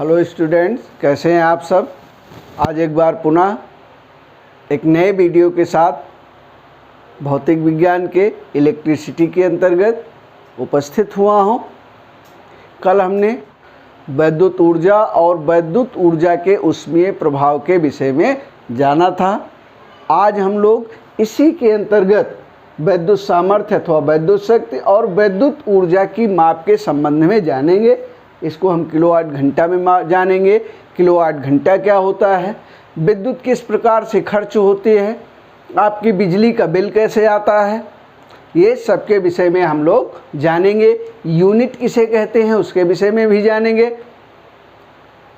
Hello students, कैसे हैं आप सब। आज एक बार पुनः एक नए वीडियो के साथ भौतिक विज्ञान के इलेक्ट्रिसिटी के अंतर्गत उपस्थित हुआ हूं। कल हमने वैद्युत ऊर्जा और वैद्युत ऊर्जा के ऊष्मीय प्रभाव के विषय में जाना था। आज हम लोग इसी के अंतर्गत वैद्युत सामर्थ्य अथवा वैद्युत शक्ति और वैद्युत ऊर्जा की माप के संबंध में जानेंगे। इसको हम किलोवाट घंटा में जानेंगे। किलोवाट घंटा क्या होता है, विद्युत किस प्रकार से खर्च होती है, आपकी बिजली का बिल कैसे आता है, ये सब के विषय में हम लोग जानेंगे। यूनिट किसे कहते हैं उसके विषय में भी जानेंगे।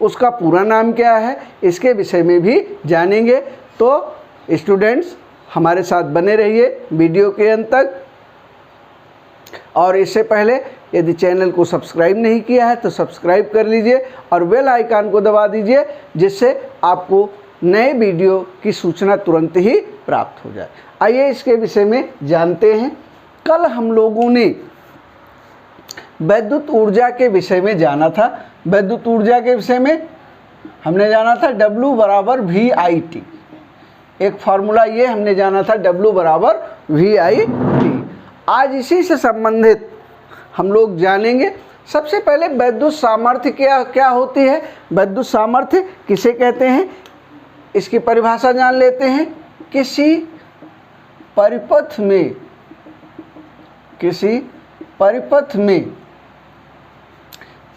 उसका पूरा नाम क्या है इसके विषय में भी जानेंगे। तो स्टूडेंट्स हमारे साथ बने रहिए वीडियो के अंत तक। और इससे पहले यदि चैनल को सब्सक्राइब नहीं किया है तो सब्सक्राइब कर लीजिए और बेल आइकन को दबा दीजिए, जिससे आपको नए वीडियो की सूचना तुरंत ही प्राप्त हो जाए। आइए इसके विषय में जानते हैं। कल हम लोगों ने वैद्युत ऊर्जा के विषय में जाना था। वैद्युत ऊर्जा के विषय में हमने जाना था W बराबर VIT। एक फार्मूला ये हमने जाना था W बराबर VIT। आज इसी से संबंधित हम लोग जानेंगे। सबसे पहले वैद्युत सामर्थ्य क्या होती है, वैद्युत सामर्थ्य किसे कहते हैं, इसकी परिभाषा जान लेते हैं। किसी परिपथ में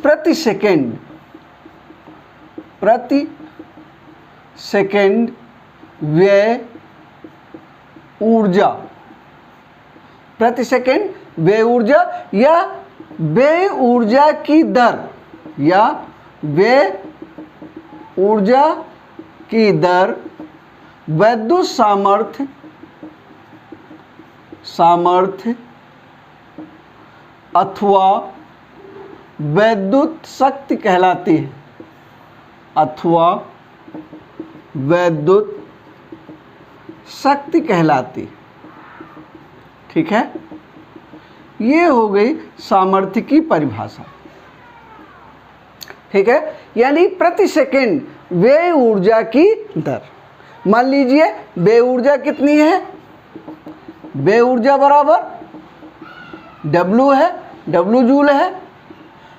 प्रति सेकंड व्यय ऊर्जा, प्रति सेकंड व्यय ऊर्जा या व्यय ऊर्जा की दर, या व्यय ऊर्जा की दर वैद्युत सामर्थ्य अथवा वैद्युत शक्ति कहलाती है, अथवा वैद्युत शक्ति कहलाती है। ठीक है, ये हो गई सामर्थ्य की परिभाषा। ठीक है, यानी प्रति सेकंड व्यय ऊर्जा की दर। मान लीजिए व्यय ऊर्जा कितनी है, व्यय ऊर्जा बराबर W है, W जूल है।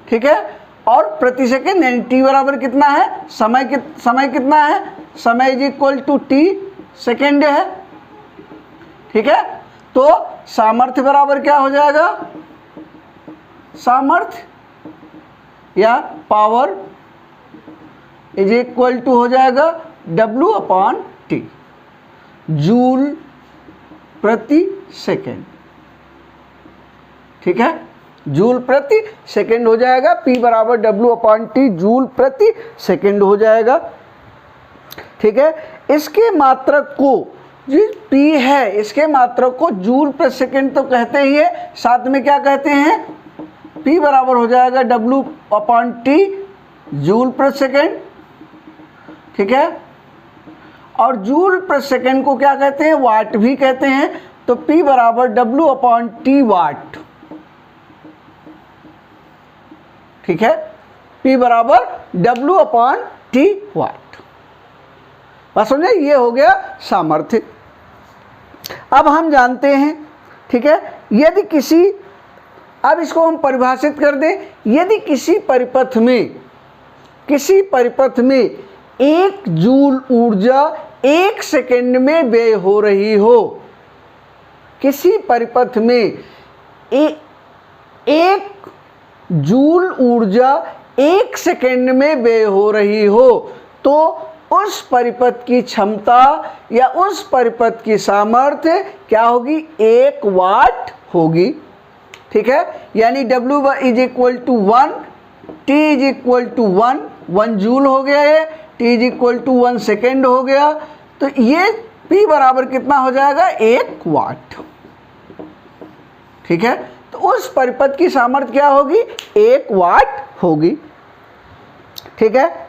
ठीक है, और प्रति सेकंड यानी T बराबर कितना है, समय कितना है, समय is equal to T second है। ठीक है, तो सामर्थ्य बराबर क्या हो जाएगा, सामर्थ्य या पावर इज इक्वल टू हो जाएगा W अपॉन T, जूल प्रति सेकेंड। ठीक है, जूल प्रति सेकेंड हो जाएगा। P बराबर W अपॉन T, जूल प्रति सेकेंड हो जाएगा। ठीक है, इसके मात्रक को जी P है, इसके मात्रक को जूल प्रति सेकेंड तो कहते ही है, साथ में क्या कहते हैं, P बराबर हो जाएगा W अपॉन T, जूल प्रति सेकेंड। ठीक है, और जूल प्रति सेकेंड को क्या कहते हैं, वाट भी कहते हैं। तो P बराबर W अपॉन T वाट। ठीक है, P बराबर W अपॉन T वाट। बात समझे, ये हो गया सामर्थ्य। अब हम जानते हैं, ठीक है, यदि किसी, अब इसको हम परिभाषित कर दें, यदि किसी परिपथ में 1 जूल ऊर्जा 1 सेकंड में व्यय हो रही हो, किसी परिपथ में 1 जूल ऊर्जा 1 सेकंड में व्यय हो रही हो, तो उस परिपथ की क्षमता या उस परिपथ की सामर्थ्य क्या होगी, 1 वाट होगी। ठीक है, यानी W is equal to 1, T is equal to 1 joule हो गया है, T is equal to 1 second हो गया। तो ये P बराबर कितना हो जाएगा, 1 वाट। ठीक है, तो उस परिपथ की सामर्थ्य क्या होगी, 1 वाट होगी। ठीक है,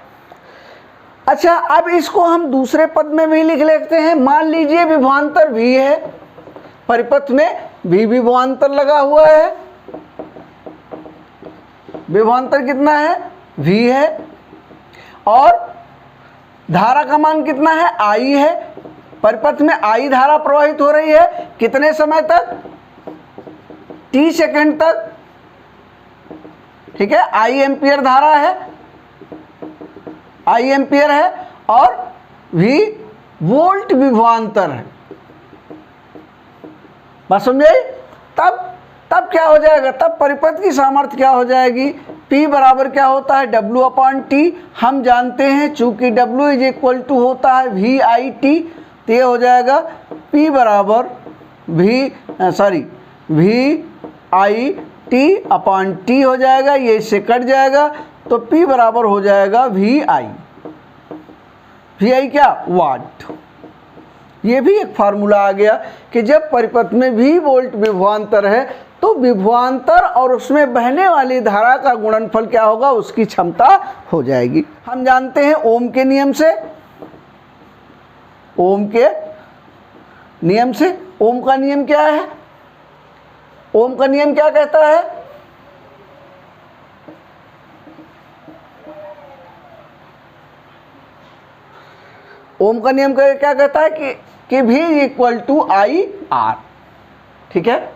अच्छा, अब इसको हम दूसरे पद में भी लिख लेते हैं। मान लीजिए विभवांतर V है, परिपथ में V विभवांतर लगा हुआ है। विभवांतर कितना है, V है। और धारा का मान कितना है, I है। परिपथ में I धारा प्रवाहित हो रही है, कितने समय तक, t सेकंड तक, ठीक है। I एम्पियर धारा है, I एम्पियर है, और V वोल्ट विभवांतर है। बात समझे? तब क्या हो जाएगा, तब परिपथ की सामर्थ्य क्या हो जाएगी, P बराबर क्या होता है, W/T। हम जानते हैं चूंकि W इज इक्वल टू होता है VIT, तो ये हो जाएगा P बराबर VIT/T हो जाएगा, ये इससे कट जाएगा, तो P बराबर हो जाएगा VI क्या, वाट। ये भी एक फार्मूला आ गया कि जब परिपथ में V वोल्ट विभवांतर है तो विभवांतर और उसमें बहने वाली धारा का गुणनफल क्या होगा, उसकी क्षमता हो जाएगी। हम जानते हैं ओम के नियम से, ओम का नियम क्या है, ओम का नियम क्या कहता है, ओम का नियम क्या कहता है कि V इक्वल टू IR, ठीक है,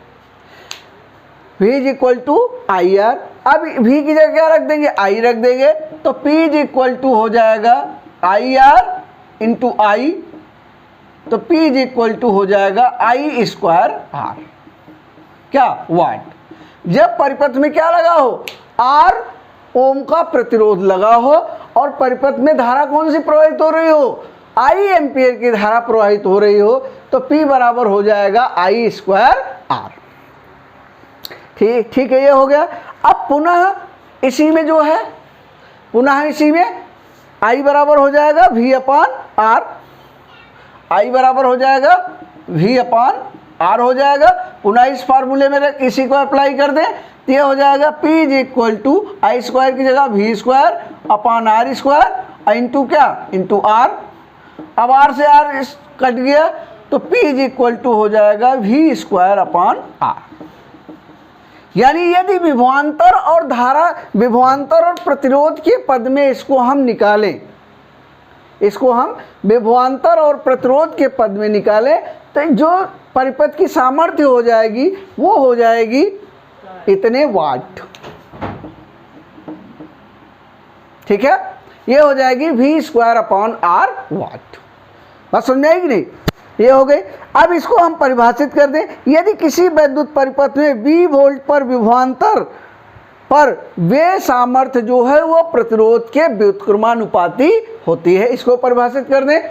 V इक्वल टू IR। अब V की जगह क्या रख देंगे, I रख देंगे, तो P इक्वल टू हो जाएगा IR इंटू I, तो P इक्वल टू हो जाएगा I²R, क्या, वाट। जब परिपथ में क्या लगा हो, R ओम का प्रतिरोध लगा हो और परिपथ में धारा कौन सी प्रवाहित हो रही हो, I एम्पियर की धारा प्रवाहित हो रही हो, तो P बराबर हो जाएगा I²R। ठीक है, ये हो गया। अब पुनः इसी में जो है, इसी में I बराबर हो जाएगा V/R, I बराबर हो जाएगा V/R हो जाएगा। पुनः इस फार्मूले में इसी को अप्लाई कर दें, तो ये हो जाएगा P इक्वल टू I² की जगह V²/R² इंटू क्या, इंटू R। अब R से R कट गया, तो P इक्वल टू हो जाएगा V²/R। यानी यदि विभवांतर और प्रतिरोध के पद में इसको हम निकालें, विभवांतर और प्रतिरोध के पद में निकालें, तो जो परिपथ की सामर्थ्य हो जाएगी वो हो जाएगी इतने वाट, ठीक है। ये हो जाएगी V²/R वाट। बात समझ आएगी नहीं, ये हो गई। अब इसको हम परिभाषित कर दें, यदि किसी वैद्युत परिपथ में V वोल्ट पर विभवांतर पर वे सामर्थ्य जो है वो प्रतिरोध के व्युत्क्रमानुपाती होती है। इसको परिभाषित कर दें,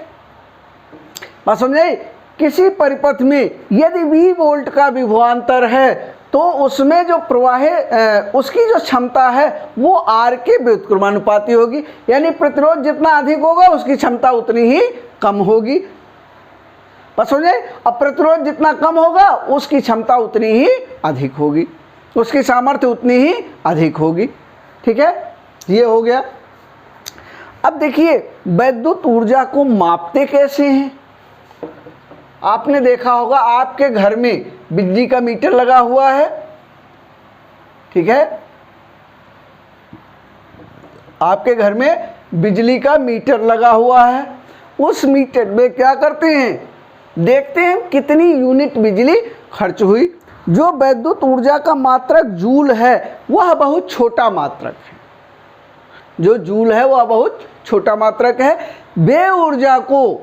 बात समझे। किसी परिपथ में यदि V वोल्ट का विभवांतर है तो उसमें जो प्रवाह उसकी जो क्षमता है वो R के व्युत्क्रमानुपाती होगी, यानी प्रतिरोध जितना अधिक होगा उसकी क्षमता उतनी ही कम होगी। बस समझे। अब प्रतिरोध जितना कम होगा उसकी क्षमता उतनी ही अधिक होगी, उसकी सामर्थ्य उतनी ही अधिक होगी, ठीक है। ये हो गया। अब देखिए वैद्युत ऊर्जा को मापते कैसे हैं। आपने देखा होगा आपके घर में बिजली का मीटर लगा हुआ है, ठीक है। आपके घर में बिजली का मीटर लगा हुआ है। उस मीटर में क्या करते हैं, देखते हैं कितनी यूनिट बिजली खर्च हुई। जो वैद्युत ऊर्जा का मात्रक जूल है वह बहुत छोटा मात्रक है, जो जूल है वह बहुत छोटा मात्रक है। वे ऊर्जा को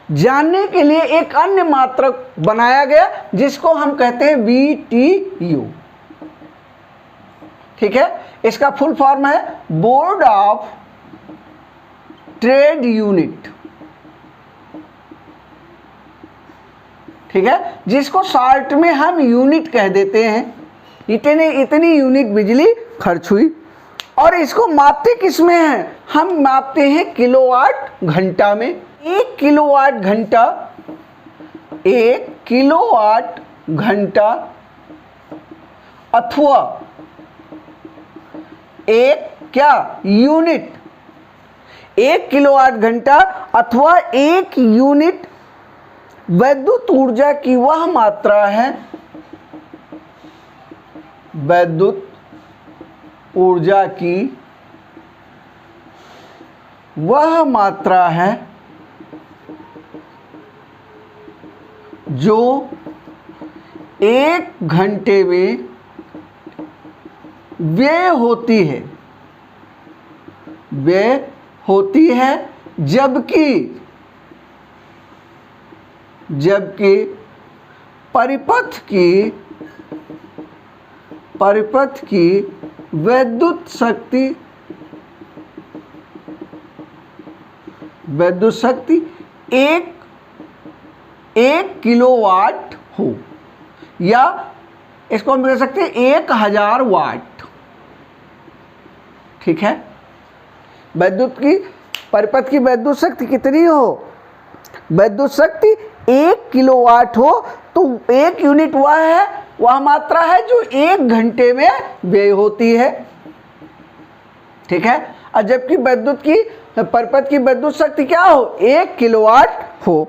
जानने के लिए एक अन्य मात्रक बनाया गया जिसको हम कहते हैं BTU, ठीक है। इसका फुल फॉर्म है बोर्ड ऑफ ट्रेड यूनिट, ठीक है, जिसको शॉर्ट में हम यूनिट कह देते हैं। इतनी यूनिट बिजली खर्च हुई। और इसको मापते किस में हैं, हम मापते हैं किलोवाट घंटा में। 1 किलोवाट घंटा अथवा एक क्या यूनिट, 1 किलोवाट घंटा अथवा 1 यूनिट वैद्युत ऊर्जा की वह मात्रा है, वैद्युत ऊर्जा की वह मात्रा है जो 1 घंटे में व्यय होती है, जबकि परिपथ की विद्युत शक्ति 1 किलोवाट हो, या इसको हम कह सकते हैं 1000 वाट। ठीक है, परिपथ की विद्युत शक्ति कितनी हो? विद्युत शक्ति 1 किलोवाट हो, तो 1 यूनिट वह मात्रा है जो 1 घंटे में व्यय होती है। ठीक है, और जबकि परिपथ की विद्युत शक्ति क्या हो? 1 किलोवाट हो।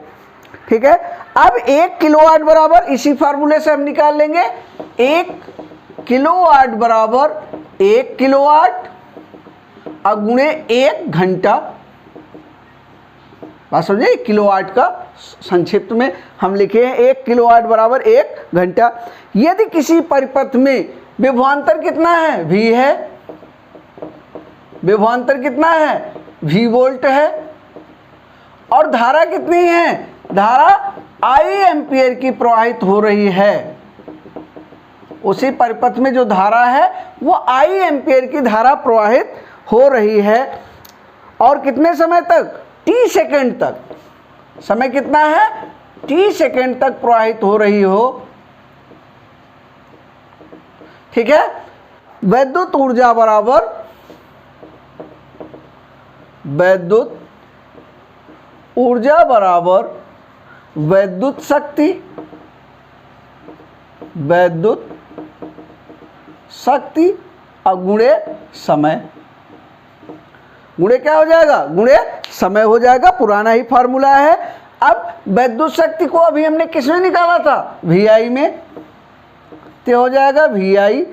ठीक है, अब 1 किलोवाट बराबर इसी फार्मूले से हम निकाल लेंगे, 1 किलोवाट बराबर 1 किलोवाट और गुणे 1 घंटा। बात समझे? किलोवाट का संक्षिप्त में हम लिखे हैं 1 किलोवाट बराबर 1 घंटा। यदि किसी परिपथ में विभवांतर कितना है? V है। विभवांतर कितना है? V वोल्ट है। और धारा कितनी है? धारा I एम्पियर की प्रवाहित हो रही है। उसी परिपथ में जो धारा है वो I एम्पियर की धारा प्रवाहित हो रही है। और कितने समय तक? T सेकंड तक। समय कितना है? T सेकंड तक प्रवाहित हो रही हो। ठीक है, विद्युत ऊर्जा बराबर विद्युत शक्ति और गुणे समय। गुणे क्या हो जाएगा? गुणे समय हो जाएगा। पुराना ही फार्मूला है। अब विद्युत शक्ति को अभी हमने किसमें निकाला था? VI में। तो हो जाएगा VI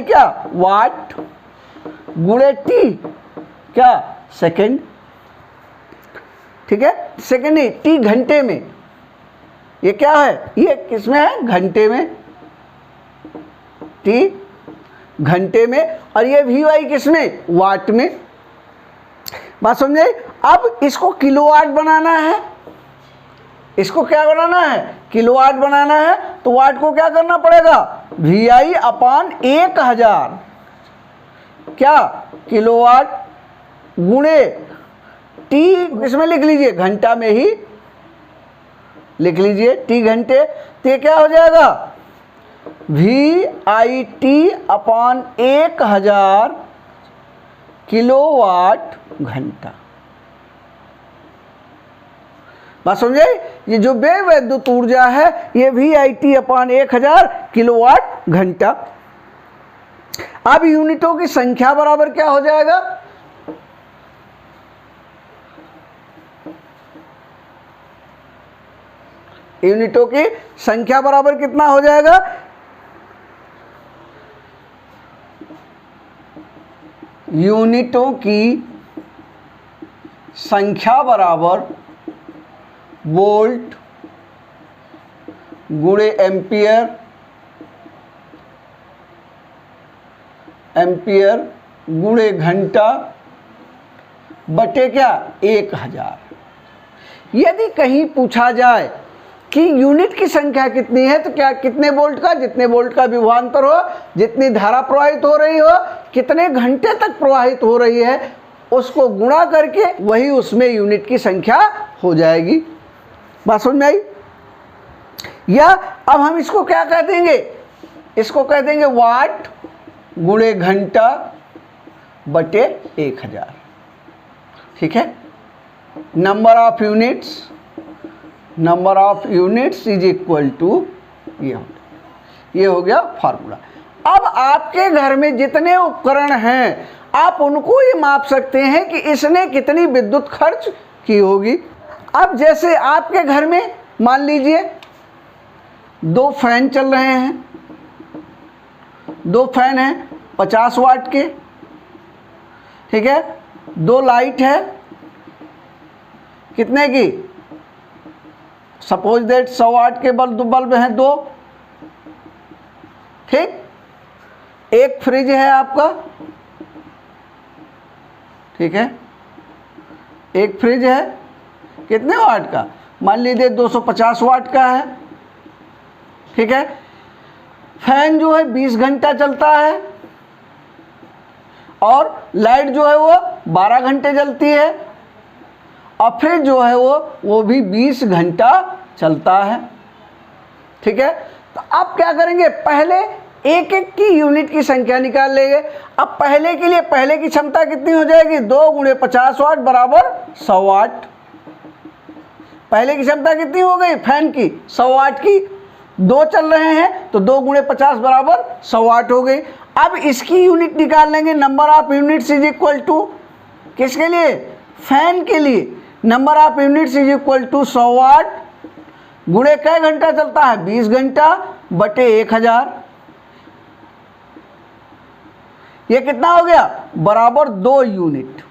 क्या? वाट गुणे T क्या? सेकंड। ठीक है, सेकंड नहीं, T घंटे में। ये क्या है? ये किसमें है? घंटे में। T घंटे में, और ये VI किसमें? वाट में। बात समझे? अब इसको किलोवाट बनाना है। इसको क्या बनाना है? किलोवाट बनाना है। तो वाट को क्या करना पड़ेगा? VI अपान 1000 क्या? किलोवाट गुणे T इसमें लिख लीजिए, घंटा में ही लिख लीजिए, T घंटे। तो ये क्या हो जाएगा? VIT अपान 1000 किलोवाट घंटा। बात समझे? ये जो व्यय विद्युत ऊर्जा है ये VIT अपान 1000 किलोवाट घंटा। अब यूनिटों की संख्या बराबर क्या हो जाएगा? यूनिटों की संख्या बराबर कितना हो जाएगा? यूनिटों की संख्या बराबर वोल्ट गुणे एम्पियर गुणे घंटा बटे क्या? 1000। यदि कहीं पूछा जाए कि यूनिट की संख्या कितनी है, तो क्या कितने वोल्ट का? जितने वोल्ट का विभवांतर हो, जितनी धारा प्रवाहित हो रही हो, कितने घंटे तक प्रवाहित हो रही है, उसको गुणा करके वही उसमें यूनिट की संख्या हो जाएगी। बात समझ में आई? या अब हम इसको क्या कह देंगे? इसको कह देंगे वाट गुणे घंटा बटे 1000। ठीक है, number of units is equal to ये हो गया फार्मूला। अब आपके घर में जितने उपकरण हैं आप उनको ये माप सकते हैं कि इसने कितनी विद्युत खर्च की होगी। अब जैसे आपके घर में मान लीजिए 2 फैन चल रहे हैं, 2 फैन हैं 50 वाट के। ठीक है, 2 लाइट है, कितने की? सपोज दैट 100 वाट के बल्ब हैं 2, ठीक। एक फ्रिज है आपका, ठीक है, एक फ्रिज है कितने वाट का? मान लीजिए 250 वाट का है, ठीक है। फैन जो है 20 घंटा चलता है और लाइट जो है वो 12 घंटे जलती है और फ्रिज जो है वो भी 20 घंटा चलता है, ठीक है। तो आप क्या करेंगे, पहले एक एक की यूनिट की संख्या निकाल लेंगे। अब पहले के लिए पहले की क्षमता कितनी हो जाएगी? 2 गुणे 50 वाट बराबर 100 वाट। पहले की क्षमता कितनी हो गई फैन की? 100 वाट की। 2 चल रहे हैं तो 2 गुणे 50 बराबर 100 वाट हो गई। अब इसकी यूनिट निकाल लेंगे, number of units is equal to, किसके लिए? फैन के लिए। Number of units is equal to 100 watt गुणे कै घंटा चलता है? 20 घंटा बटे 1000। ये कितना हो गया? बराबर 2 यूनिट।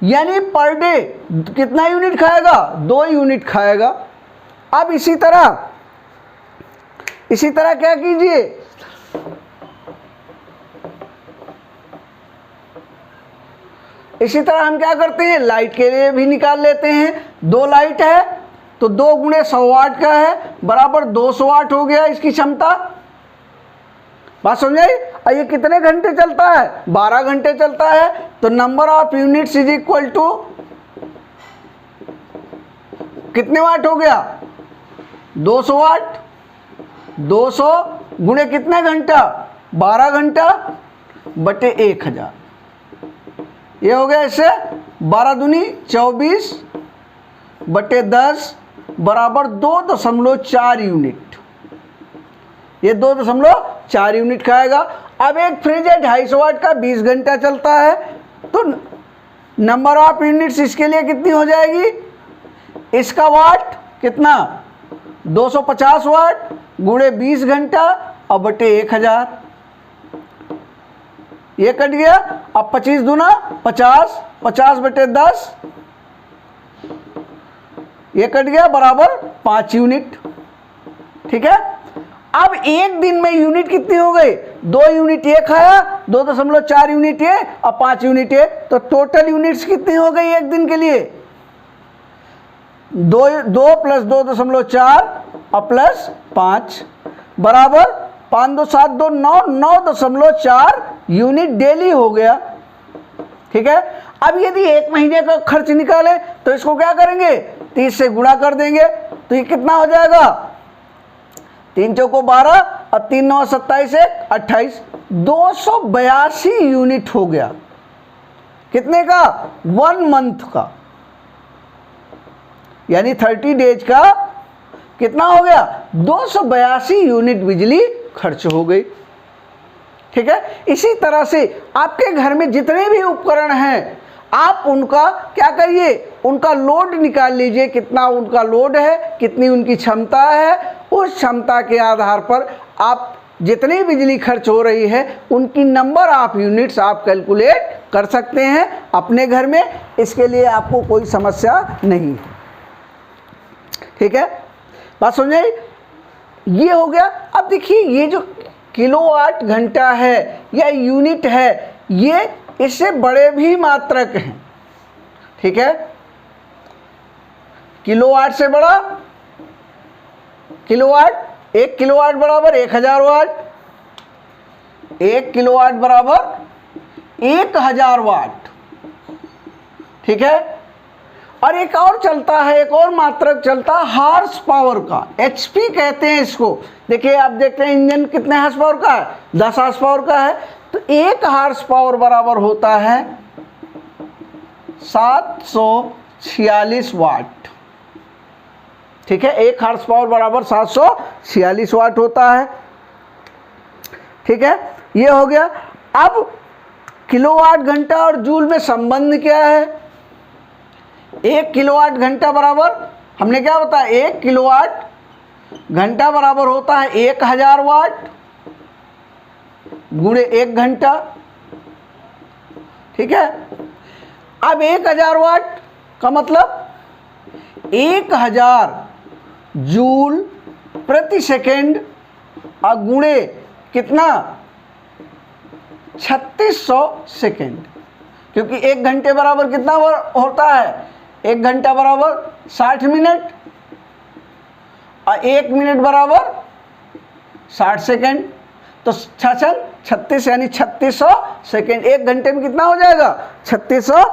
यानी पर डे कितना यूनिट खाएगा? 2 यूनिट खाएगा। अब इसी तरह क्या कीजिए, इसी तरह हम क्या करते हैं, लाइट के लिए भी निकाल लेते हैं। 2 लाइट है तो 2 गुणे 100 वाट का है बराबर 200 वाट हो गया इसकी क्षमता। बात समझाई? और ये कितने घंटे चलता है? 12 घंटे चलता है। तो number of units is equal to कितने वाट हो गया? 200 वाट। 200 गुणे कितने घंटा? 12 घंटा बटे 1000। ये हो गया इससे 12 दूनी 24 बटे 10 बराबर 2.4 यूनिट। ये 2.4 यूनिट खाएगा। अब एक फ्रिज है 250 वाट का, 20 घंटा चलता है, तो नंबर ऑफ यूनिट्स इसके लिए कितनी हो जाएगी? इसका वाट कितना? 250 वाट गुणे 20 घंटा और बटे 1000। ये कट गया। अब 25 दूना 50, 50 बटे 10 ये कट गया बराबर 5 यूनिट, ठीक है। अब एक दिन में यूनिट कितनी हो गई? 2 यूनिट ये खाया, 2.4 यूनिट ये और 5 यूनिट ये, तो टोटल यूनिट्स कितनी हो गई एक दिन के लिए? 2 प्लस 2.4 और प्लस 5 बराबर 5 2 7 2 9 9.4 यूनिट डेली हो गया, ठीक है। अब यदि एक महीने का खर्च निकाले तो इसको क्या करेंगे? 30 से गुणा कर देंगे तो ये कितना हो जाएगा? 3 चौको 12 और 3 9 27 1 28, 282 यूनिट हो गया। कितने का? 1 मंथ का, यानी 30 डेज का कितना हो गया? 282 यूनिट बिजली खर्च हो गई, ठीक है। इसी तरह से आपके घर में जितने भी उपकरण हैं आप उनका क्या करिए, उनका लोड निकाल लीजिए, कितना उनका लोड है, कितनी उनकी क्षमता है। उस क्षमता के आधार पर आप जितनी बिजली खर्च हो रही है उनकी नंबर ऑफ यूनिट्स आप कैलकुलेट कर सकते हैं अपने घर में। इसके लिए आपको कोई समस्या नहीं है, ठीक है। बात समझाई? ये हो गया। अब देखिए ये जो किलोवाट घंटा है या यूनिट है, ये इससे बड़े भी मात्रक हैं, ठीक है। किलोवाट से बड़ा, किलोवाट, 1 किलोवाट बराबर 1000 वाट, 1 किलोवाट बराबर 1000 वाट, ठीक है। और एक और चलता है, एक और मात्रक चलता है हार्स पावर का, एचपी कहते हैं इसको। देखिए आप देखते हैं इंजन कितने हार्स पावर का है? 10 हार्स पावर का है। तो 1 हार्स पावर बराबर होता है 746 वाट, ठीक है। 1 हार्स पावर बराबर 746 वाट होता है, ठीक है। ये हो गया। अब किलोवाट घंटा और जूल में संबंध क्या है? 1 किलोवाट घंटा बराबर, हमने क्या बताया, 1 किलोवाट घंटा बराबर होता है 1000 वाट गुणे 1 घंटा, ठीक है। अब 1000 वाट का मतलब 1000 जूल प्रति सेकेंड और गुणे कितना 3600 सेकेंड, क्योंकि 1 घंटे बराबर कितना होता है, 1 घंटा बराबर 60 मिनट और 1 मिनट बराबर 60 सेकेंड, तो 36 यानी 3600 सेकेंड। 1 घंटे में कितना हो जाएगा 3600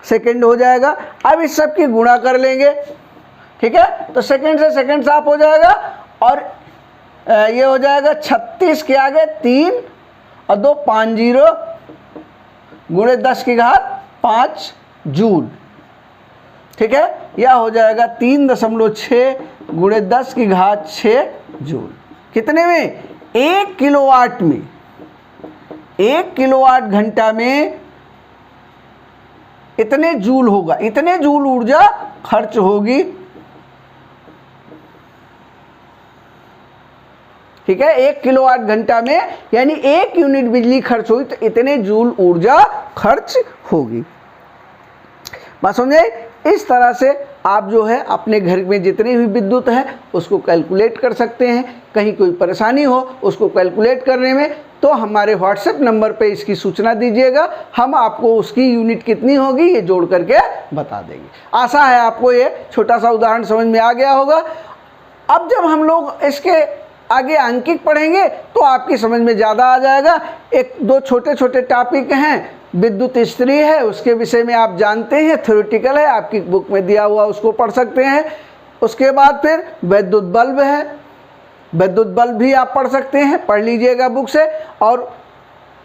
सेकेंड हो जाएगा। अब इस सब की गुणा कर लेंगे, ठीक है, तो सेकेंड से सेकेंड साफ हो जाएगा और ये हो जाएगा 36 के आगे 3 और 2 50 गुणे 10 की घात 5 जूल, ठीक है, यह हो जाएगा 3.6 गुणे 10 की घात 6 जूल। कितने में 1 किलोवाट में, 1 किलोवाट घंटा में इतने जूल होगा, इतने जूल ऊर्जा खर्च होगी, ठीक है। 1 किलोवाट घंटा में यानी 1 यूनिट बिजली खर्च हुई तो इतने जूल ऊर्जा खर्च होगी। बात समझे? इस तरह से आप जो है अपने घर में जितनी भी विद्युत है उसको कैलकुलेट कर सकते हैं। कहीं कोई परेशानी हो उसको कैलकुलेट करने में तो हमारे व्हाट्सएप नंबर पे इसकी सूचना दीजिएगा, हम आपको उसकी यूनिट कितनी होगी ये जोड़ करके बता देंगे। आशा है आपको ये छोटा सा उदाहरण समझ में आ गया होगा। अब जब हम लोग इसके आगे अंकिक पढ़ेंगे तो आपकी समझ में ज़्यादा आ जाएगा। 1-2 छोटे छोटे टॉपिक हैं, विद्युत इस्त्री है उसके विषय में आप जानते हैं, थ्योरेटिकल है, आपकी बुक में दिया हुआ उसको पढ़ सकते हैं। उसके बाद फिर विद्युत बल्ब है, विद्युत बल्ब भी आप पढ़ सकते हैं, पढ़ लीजिएगा बुक से। और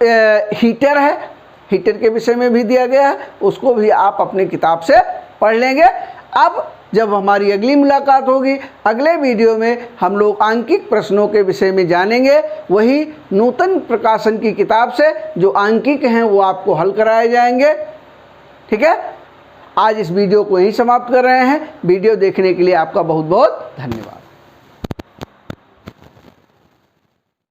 हीटर है, हीटर के विषय में भी दिया गया है, उसको भी आप अपनी किताब से पढ़ लेंगे। अब जब हमारी अगली मुलाकात होगी, अगले वीडियो में हम लोग आंकिक प्रश्नों के विषय में जानेंगे, वही नूतन प्रकाशन की किताब से जो आंकिक हैं वो आपको हल कराए जाएंगे, ठीक है। आज इस वीडियो को यहीं समाप्त कर रहे हैं। वीडियो देखने के लिए आपका बहुत बहुत धन्यवाद।